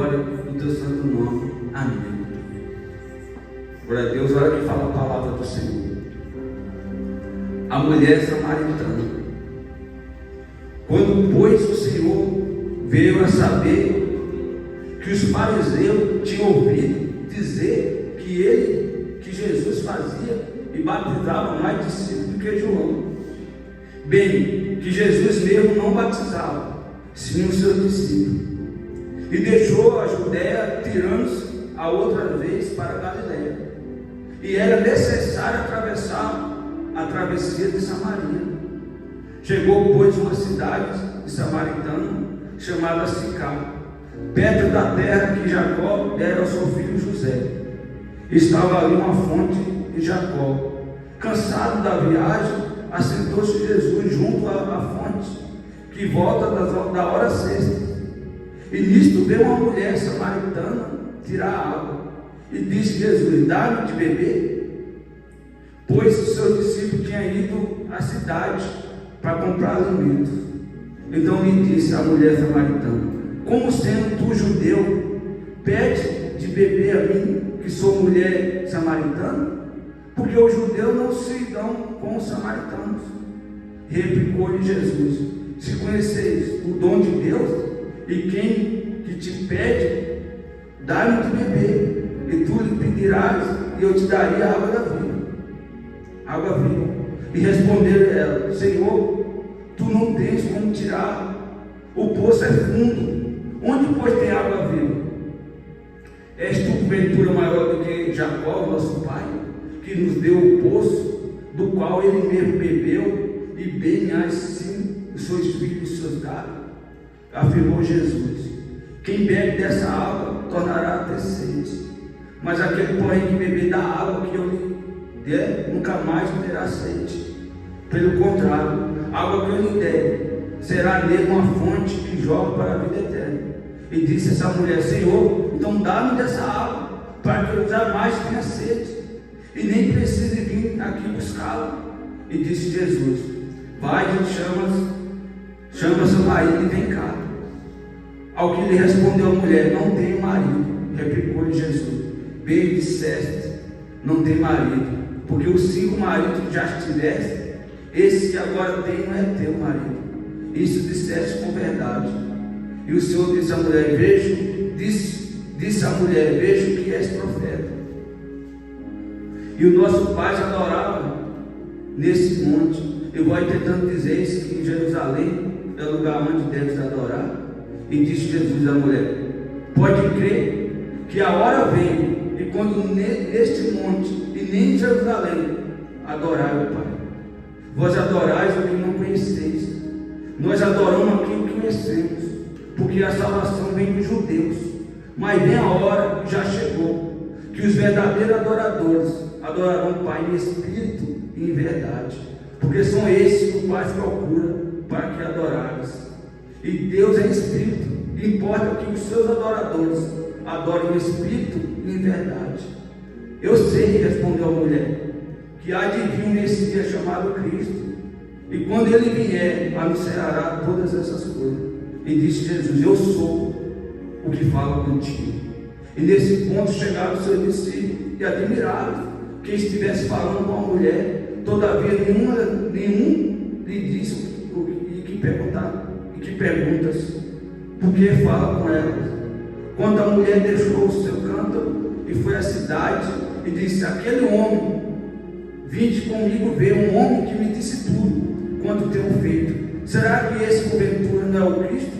glória do teu santo nome. Amém. Glória a Deus. Olha que fala a palavra do Senhor. A mulher samaritana. Quando, pois, o Senhor veio a saber que os fariseus tinham ouvido dizer que Jesus fazia e batizava mais discípulos do que João, bem, que Jesus mesmo não batizava, sim os seus discípulos, e deixou a Judéia, tirando-se a outra vez para a Galiléia, e era necessário atravessar a travessia de Samaria. Chegou, pois, uma cidade de samaritana chamada Sicar, perto da terra que Jacó dera ao seu filho José. Estava ali uma fonte de Jacó. Cansado da viagem, assentou-se Jesus junto à fonte, que volta da hora sexta. E nisto veio uma mulher samaritana tirar água. E disse Jesus: dá-me de beber. Pois o seu discípulo tinha ido à cidade para comprar alimentos. Então lhe disse a mulher samaritana: como sendo tu judeu, pede de beber a mim, que sou mulher samaritana? Porque os judeus não se dão com os samaritanos. Replicou-lhe Jesus: se conheceis o dom de Deus, e quem que te pede, dá-me de beber, e tu lhe pedirás, e eu te daria a água da vida. Água viva. E respondeu ela: Senhor, tu não tens como tirar, o poço é fundo, onde pois tem água viva? És tu porventura maior do que Jacó, nosso pai, que nos deu o poço, do qual ele mesmo bebeu, e bem assim os seus filhos e os seus gados? Afirmou Jesus: quem bebe dessa água tornará a ter sede, mas aquele, porém, que beber da água que eu lhe der, nunca mais terá sede. Pelo contrário, a água que eu lhe der será nele uma fonte que jorra para a vida eterna. E disse essa mulher: Senhor, então dá-me dessa água, para que eu jamais tenha sede, e nem precise vir aqui buscá-la. E disse Jesus: vai, chama seu marido e vem cá. Ao que lhe respondeu a mulher: não tenho marido. Replicou-lhe Jesus: bem disseste, não tem marido, porque os 5 maridos que já tiveste, esse que agora tem não é teu marido. Isso disseste com verdade. E o Senhor disse à mulher: disse a mulher: vejo que és profeta. E o nosso pai adorava nesse monte. Eu vou tentando dizer isso, que em Jerusalém é o lugar onde deves adorar. E disse Jesus à mulher: pode crer que a hora vem, e quando neste monte e nem em Jerusalém adorai o Pai. Vós adorais o que não conheceis, nós adoramos aquilo que conhecemos, porque a salvação vem dos judeus. Mas vem a hora, que já chegou, que os verdadeiros adoradores adorarão o Pai em espírito e em verdade, porque são esses que o Pai procura para que adorares. E Deus é espírito, e importa que os seus adoradores adorem em espírito e em verdade. Eu sei, respondeu a mulher, que há de vir nesse dia chamado Cristo, e quando ele vier, anunciará todas essas coisas. E disse Jesus: eu sou o que fala contigo. E nesse ponto chegaram os seus discípulos e admiraram que estivesse falando com a mulher. Todavia nenhum lhe disse que perguntas, porque fala com elas. Quando a mulher deixou o seu cântaro e foi à cidade, e disse: aquele homem, vinde comigo ver um homem que me disse tudo quanto tenho feito. Será que esse porventura não é o Cristo?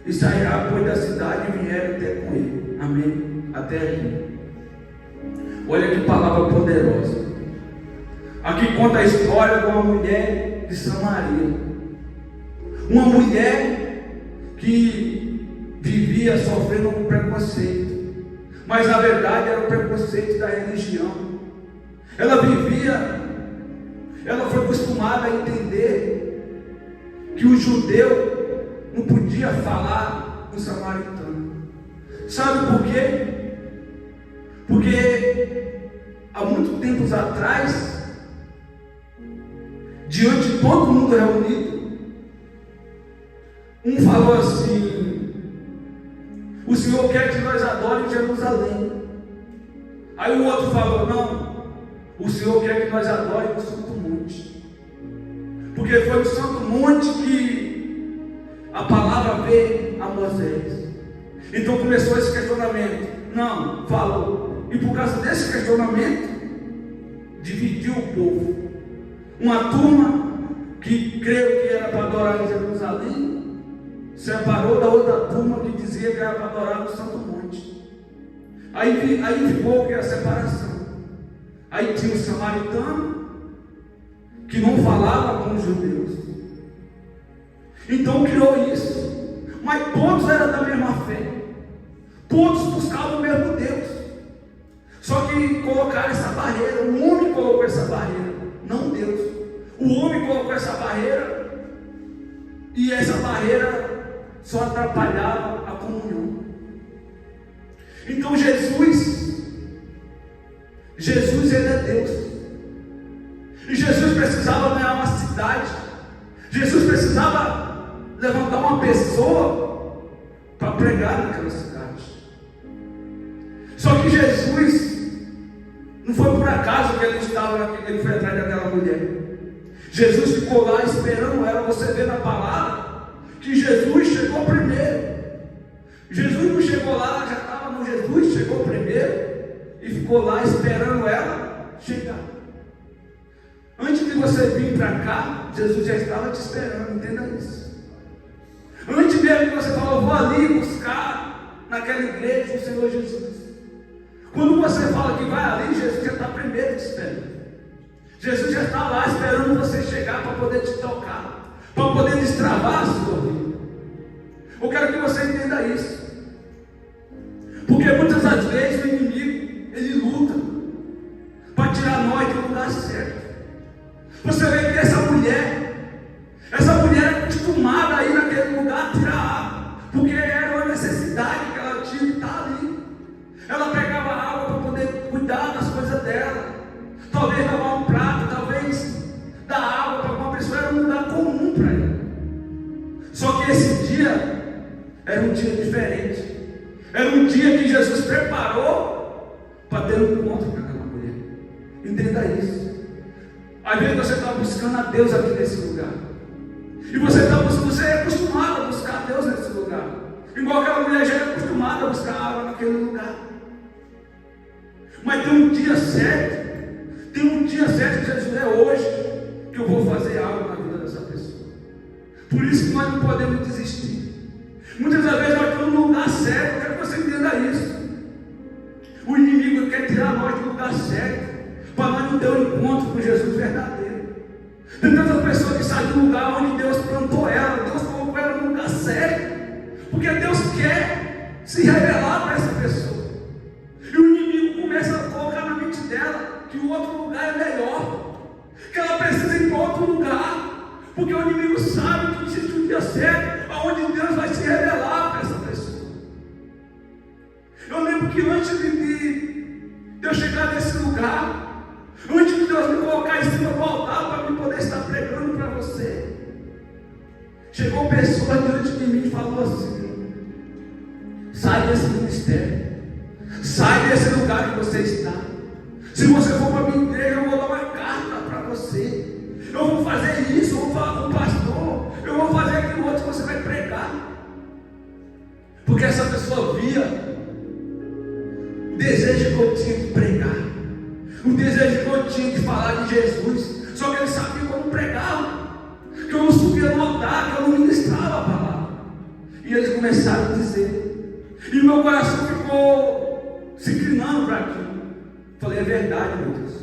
E sairá, pois, da cidade e vieram até com ele. Amém? Até aqui. Olha que palavra poderosa. Aqui conta a história de uma mulher de Samaria. Uma mulher que vivia sofrendo um preconceito, mas na verdade era o preconceito da religião. Ela foi acostumada a entender que o judeu não podia falar com o samaritano. Sabe por quê? Porque há muitos tempos atrás, diante de todo mundo reunido, um falou assim: O Senhor quer que nós adoremos em Jerusalém. Aí o outro falou: não, o Senhor quer que nós adoremos no Santo Monte. Porque foi no Santo Monte que a palavra veio a Moisés. Então começou esse questionamento. Não, falou. E por causa desse questionamento, dividiu o povo. Uma turma que creu que era para adorar em Jerusalém, separou da outra turma que dizia que era para adorar no Santo Monte. Aí ficou que a separação. Aí tinha o samaritano que não falava com os judeus. Então criou isso. Mas todos eram da mesma fé. Todos buscavam o mesmo Deus. Só que colocaram essa barreira. O homem colocou essa barreira, não Deus. O homem colocou essa barreira, e essa barreira só atrapalhava a comunhão. Então Jesus ele é Deus. E Jesus precisava ganhar uma cidade. Jesus precisava levantar uma pessoa para pregar naquela cidade. Só que Jesus não foi por acaso que ele estava, ele foi atrás daquela mulher. Jesus ficou lá esperando ela. Você vê na palavra que Jesus chegou primeiro. Jesus não chegou lá, ela já estava no Jesus, chegou primeiro e ficou lá esperando ela chegar. Antes de você vir para cá, Jesus já estava te esperando, entenda isso. Antes mesmo que você falou: vou ali buscar naquela igreja o Senhor Jesus. Quando você fala que vai ali, Jesus já está primeiro te esperando. Jesus já está lá esperando você chegar para poder te tocar, para poder destravar a sua vida. Eu quero que você entenda isso. Porque muitas das vezes o inimigo, ele luta para tirar nós do lugar certo. Você vê que essa mulher é acostumada a ir naquele lugar tirar água, porque era uma necessidade que ela tinha de estar ali. Ela pegava água para poder cuidar das coisas dela. Talvez lavar um prato, talvez dar água para uma pessoa, era um lugar comum para ela. Só que esse dia era um dia diferente. Era um dia que Jesus preparou para ter um encontro com aquela mulher. Entenda isso. Às vezes você está buscando a Deus aqui nesse lugar. E você é acostumado a buscar a Deus nesse lugar. Igual aquela mulher já é acostumada a buscar água naquele lugar. Mas tem um dia certo. Tem um dia certo que Jesus é hoje, que eu vou fazer algo na vida dessa pessoa. Por isso que nós não podemos desistir. Muitas das vezes nós estamos no lugar certo. Eu quero que você entenda isso. O inimigo quer tirar nós do lugar certo, para nós não ter um encontro com Jesus verdadeiro. Tem tantas pessoas que saem do lugar onde Deus plantou ela. Deus colocou ela no lugar certo, porque Deus quer se revelar para essa pessoa. E o inimigo começa a colocar na mente dela que o outro lugar é melhor, que ela precisa ir para outro lugar, porque o inimigo sabe que existe um dia certo onde Deus vai se revelar para essa pessoa. Eu lembro que antes de eu chegar nesse lugar, antes de Deus me colocar em cima do altar para me poder estar pregando para você, chegou pessoa diante de mim e falou assim: sai desse ministério, sai desse lugar que você está. Se você for para a minha igreja, eu vou dar uma carta para você. Eu vou fazer isso, eu vou falar com o pastor, eu vou fazer aquilo outro que você vai pregar. Porque essa pessoa via o desejo que eu tinha de pregar, o desejo que eu tinha de falar de Jesus. Só que ele sabia como pregava, que eu não subia no altar, que eu não ministrava a palavra. E eles começaram a dizer, e o meu coração ficou se inclinando para aquilo. Falei: é verdade, meu Deus.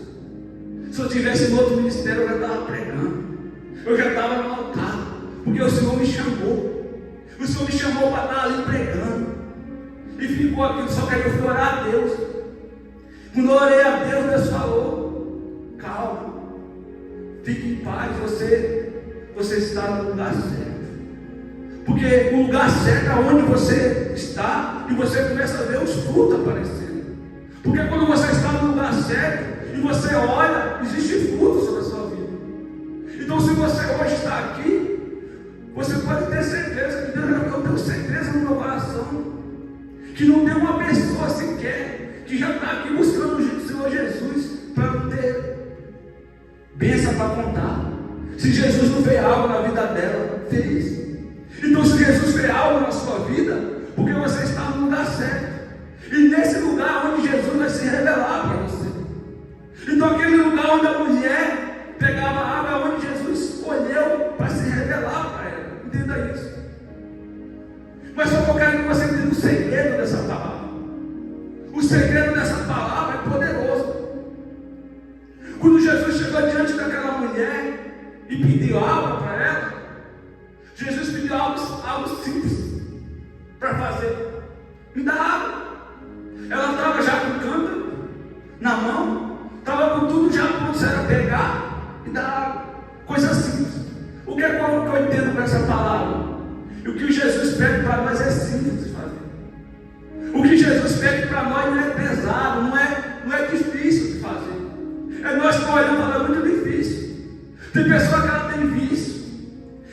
Se eu tivesse no outro ministério, eu já estava pregando, eu já estava no altar, porque o Senhor me chamou. O Senhor me chamou para estar ali pregando. E ficou aquilo. Só que aí eu fui orar a Deus. Quando eu orei a Deus, Deus falou: calma, fique em paz, você está no lugar certo. Porque o lugar certo é onde você está, e você começa a ver os frutos aparecendo. Porque quando você está no lugar certo e você olha, existe fruto sobre a sua vida. Então, se você hoje está aqui, você pode ter certeza que Deus, eu tenho certeza no meu coração que não tem uma pessoa sequer que já está aqui buscando o Senhor Jesus para não ter bênção para contar. Se Jesus não fez algo na vida dela, fez. Então, se Jesus fez algo na sua vida, porque você está no lugar certo. E nesse lugar onde Jesus vai se revelar para você. Então, aquele lugar onde a mulher pegava água, é onde Jesus escolheu para se revelar para ela. Entenda isso. Mas só que eu quero que você entenda o segredo dessa palavra. O segredo dessa palavra é poderoso. Quando Jesus chegou diante daquela mulher e pediu água para ela, Jesus pediu algo simples para fazer. Me dá água. Ela estava já com o cântaro na mão, estava com tudo já pronto, era pegar e dar água. Coisa simples. O que é que eu entendo com essa palavra? E o que Jesus pede para nós é simples de fazer. O que Jesus pede para nós não é pesado, não é difícil de fazer. É nós que olhamos e falamos, é muito difícil. Tem pessoa que ela tem vício.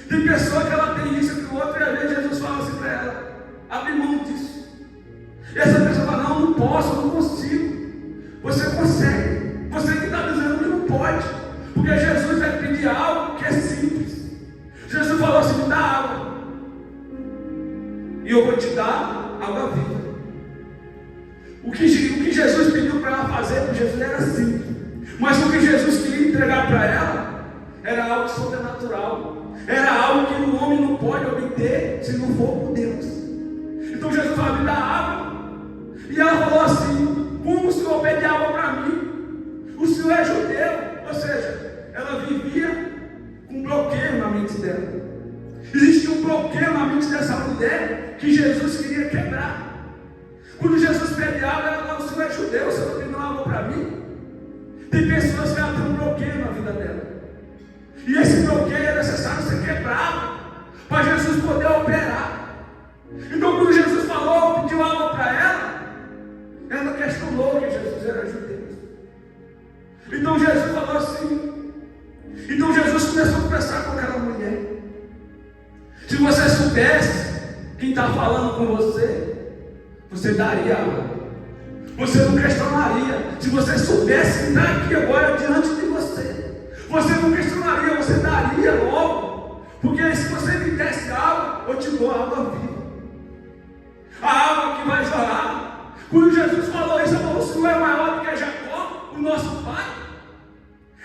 Tem pessoa que ela tem isso e o outro, e às vezes Jesus fala assim para ela: abre mão disso. E essa pessoa fala: não posso, não consigo. Você consegue. Você que está dizendo que não pode. Porque Jesus vai pedir algo que é simples. Jesus falou assim: me dá água. E eu vou te dar água viva. O que Jesus pediu para ela fazer para Jesus era simples. Mas o que Jesus queria entregar para ela era algo sobrenatural. Era algo que o homem não pode obter se não for por Deus. Então Jesus falou: me dá água. E ela falou assim: como o Senhor pede água para mim? O Senhor é judeu. Ou seja, ela vivia com um bloqueio na mente dela. Existia um bloqueio na mente dessa mulher que Jesus queria quebrar. Quando Jesus pede água, ela fala: o Senhor é judeu, o Senhor está pedindo água para mim? Tem pessoas que ela tem um bloqueio na vida dela. E esse bloqueio é necessário ser quebrado para Jesus poder operar. Então, quando Jesus falou, pediu água para ela questionou que Jesus era judeu. Então Jesus falou assim. Então Jesus começou a conversar com aquela mulher. Se você soubesse quem está falando com você, você daria água. Você não questionaria. Se você soubesse quem está aqui agora diante de você, você não questionaria, você daria logo. Porque se você me desse água, eu te dou água viva. A água que vai jorrar. Quando Jesus falou isso, ele falou: o Senhor é maior do que Jacó, o nosso pai.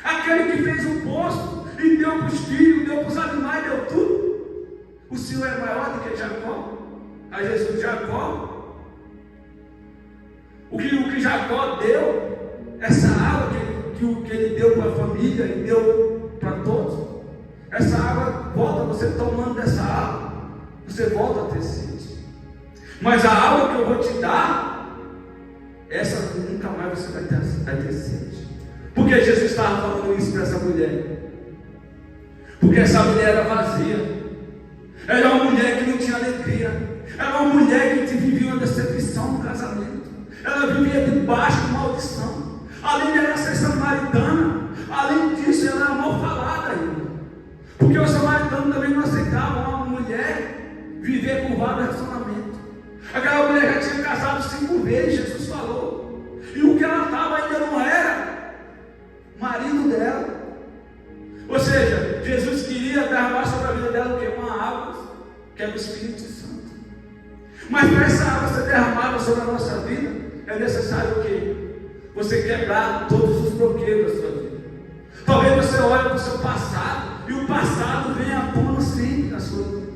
Aquele que fez um poço e deu para os filhos, deu para os animais, deu tudo. O Senhor é maior do que Jacó. A Jesus, Jacó, o que Jacó deu, essa água que ele deu para a família, ele deu para todos. Essa água volta, você tomando dessa água, você volta a ter sede. Mas a água que eu vou te dar, essa nunca mais você vai ter sede. Por que Jesus estava falando isso para essa mulher? Porque essa mulher era vazia. Era uma mulher que não tinha alegria. Era uma mulher que vivia uma decepção no casamento. Ela vivia debaixo de maldição. Além de ela ser samaritana, além disso ela era mal falada ainda. Porque os samaritanos também não aceitavam uma mulher viver com vários relacionamentos. Aquela mulher já tinha casado 5 vezes, Jesus falou. E o que ela estava ainda não era marido dela. Ou seja, Jesus queria derramar sobre a vida dela o que? Uma água, que é o Espírito Santo. Mas para essa água ser derramada sobre a nossa vida, é necessário o quê? Você quebrar todos os bloqueios da sua vida. Talvez você olhe para o seu passado e o passado venha à tona sempre na sua vida.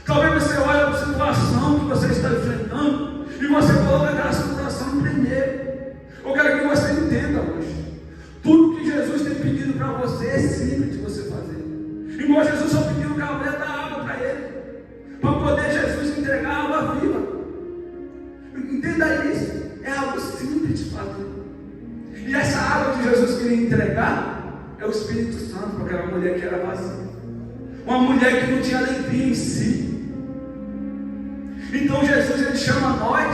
Talvez você olhe para a situação que você está enfrentando e você coloca aquela situação em primeiro. Eu quero que você entenda hoje. Tudo que Jesus tem pedido para você é simples de você fazer. Igual Jesus só pediu que a mulher dá água para ele, para poder Jesus entregar a água viva. Entenda isso. É algo simples de fazer. E essa água que Jesus queria entregar é o Espírito Santo para aquela mulher que era vazia. Uma mulher que não tinha alegria em si. Então Jesus, ele chama nós,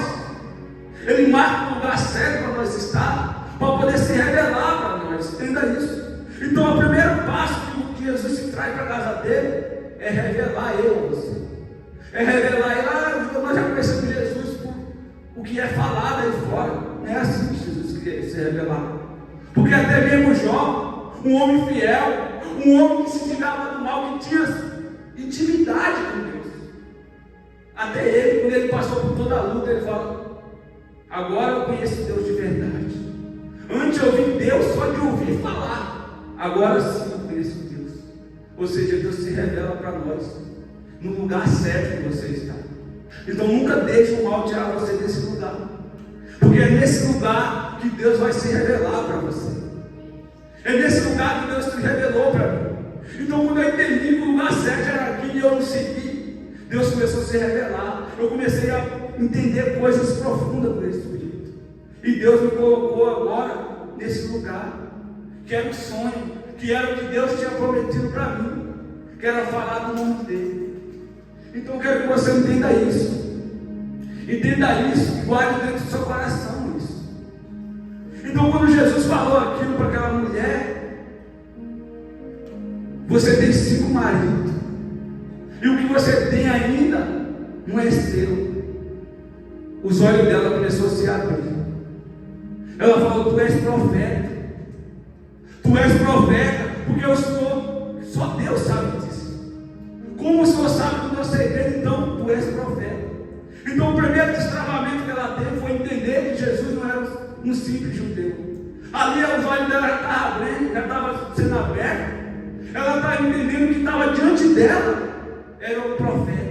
ele marca o lugar certo para nós estar, para poder se revelar para nós. Entenda isso. Então o primeiro passo que Jesus se traz para a casa dele é revelar ele a você. É revelar ele. Nós já conhecemos Jesus o que é falado aí fora. Não é assim que Jesus queria se revelar. Porque até mesmo Jó, um homem fiel, um homem que se tirava do mal, que tinha intimidade com Deus. Até ele, quando ele passou por toda a luta, ele fala: agora eu conheço Deus de verdade. Antes eu ouvi Deus só de ouvir falar. Agora sim eu conheço Deus. Ou seja, Deus se revela para nós no lugar certo que você está. Então nunca deixe o mal tirar você desse lugar. Porque é nesse lugar que Deus vai se revelar para você. É nesse lugar que Deus se revelou para mim. Então quando eu entendi que o lugar certo era aqui e eu não segui, Deus começou a se revelar. Eu comecei a entender coisas profundas do Espírito. E Deus me colocou agora nesse lugar, que era um sonho, que era o que Deus tinha prometido para mim, que era falar do nome dele. Então eu quero que você entenda isso. Entenda isso e guarde dentro do seu coração isso. Então quando Jesus falou aquilo para aquela mulher: você tem 5 maridos, e o que você tem ainda não é seu. Os olhos dela começaram a se abrir. Ela falou: tu és profeta. Tu és profeta, porque o Senhor, só Deus sabe disso. Como o Senhor sabe do meu segredo, então tu és profeta. Então o primeiro destravamento que ela teve foi entender que Jesus não era um simples judeu. Ali os olhos dela já estavam abrindo, já estavam sendo abertos. Ela estava entendendo que estava diante dela era o profeta.